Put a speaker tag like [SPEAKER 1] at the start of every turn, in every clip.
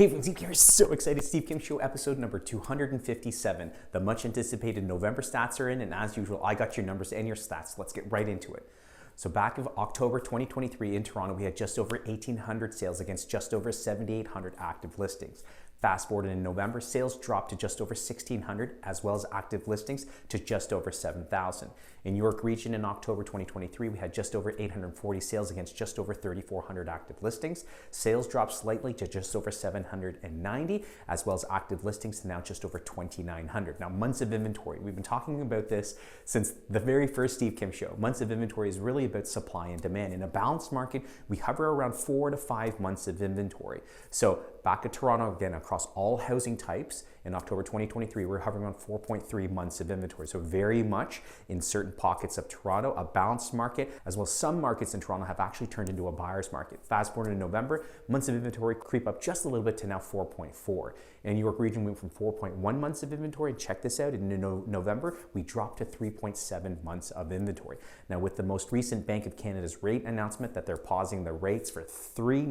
[SPEAKER 1] Hey, Steve here. So excited. Steve Kim Show episode number 257. The much anticipated November stats are in, and as usual, I got your numbers and your stats. Let's get right into it. So back in October 2023 in Toronto, we had just over 1,800 sales against just over 7,800 active listings. Fast forward in November, sales dropped to just over 1,600 as well as active listings to just over 7,000. In York Region in October 2023, we had just over 840 sales against just over 3,400 active listings. Sales dropped slightly to just over 790 as well as active listings to now just over 2,900. Now, months of inventory. We've been talking about this since the very first Steve Kim Show. Months of inventory is really about supply and demand. In a balanced market, we hover around 4 to 5 months of inventory. So back at Toronto, again, across all housing types, in October 2023, we're hovering around 4.3 months of inventory. So very much in certain pockets of Toronto, a balanced market, as well as some markets in Toronto have actually turned into a buyer's market. Fast forward in November, months of inventory creep up just a little bit to now 4.4. In York Region, we went from 4.1 months of inventory. Check this out, in November, we dropped to 3.7 months of inventory. Now, with the most recent Bank of Canada's rate announcement that they're pausing the rates for three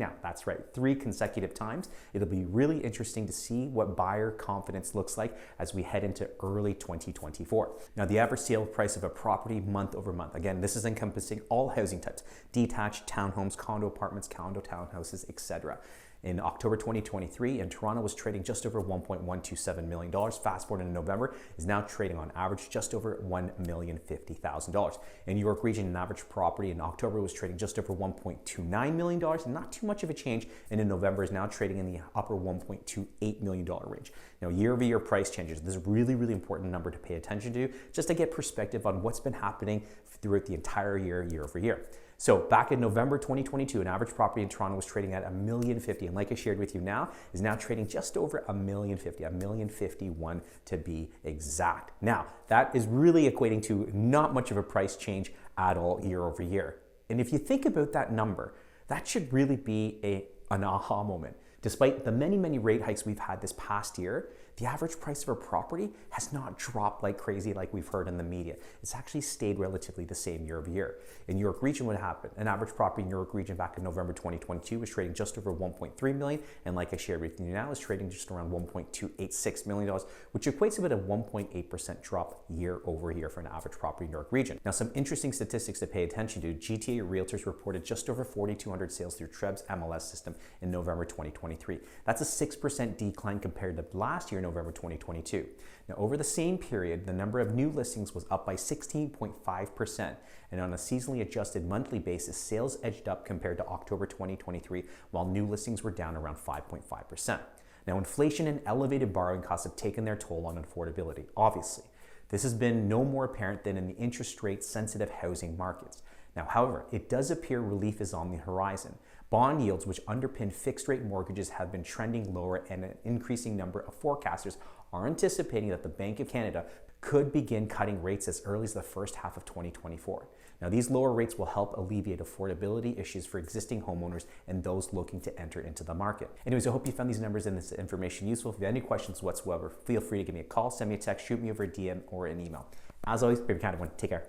[SPEAKER 1] consecutive times, it'll be really interesting to see what buyer confidence looks like as we head into early 2024. Now, the average sale price of a property month over month, again, this is encompassing all housing types, detached, townhomes, condo apartments, condo townhouses, etc. In October 2023, in Toronto was trading just over $1.127 million. Fast forward in November, is now trading on average just over $1,050,000. In York Region, an average property in October was trading just over $1.29 million, and not too much of a change. And in November is now trading in the upper $1.28 million range. Now, year-over-year price changes. This is a really, really important number to pay attention to, just to get perspective on what's been happening throughout the entire year, year over year. So back in November 2022, an average property in Toronto was trading at $1,050,000, and like I shared with you now, is now trading just over $1,050,000, $1,051,000 to be exact. Now, that is really equating to not much of a price change at all year over year. And if you think about that number, that should really be an aha moment. Despite the many, many rate hikes we've had this past year, the average price of a property has not dropped like crazy like we've heard in the media. It's actually stayed relatively the same year over year. In York Region, what happened? An average property in York Region back in November 2022 was trading just over $1.3 million, and like I shared with you now, is trading just around $1.286 million, which equates to about a 1.8% drop year over year for an average property in York Region. Now, some interesting statistics to pay attention to. GTA Realtors reported just over 4,200 sales through Treb's MLS system in November 2023. That's a 6% decline compared to last year, November 2022. Now, over the same period, the number of new listings was up by 16.5%, and on a seasonally adjusted monthly basis, sales edged up compared to October 2023, while new listings were down around 5.5%. Now, inflation and elevated borrowing costs have taken their toll on affordability, obviously. This has been no more apparent than in the interest rate sensitive housing markets. Now, however, it does appear relief is on the horizon. Bond yields, which underpin fixed rate mortgages, have been trending lower, and an increasing number of forecasters are anticipating that the Bank of Canada could begin cutting rates as early as the first half of 2024. Now, these lower rates will help alleviate affordability issues for existing homeowners and those looking to enter into the market. Anyways, I hope you found these numbers and this information useful. If you have any questions whatsoever, feel free to give me a call, send me a text, shoot me over a DM or an email. As always, be kind of one. Take care.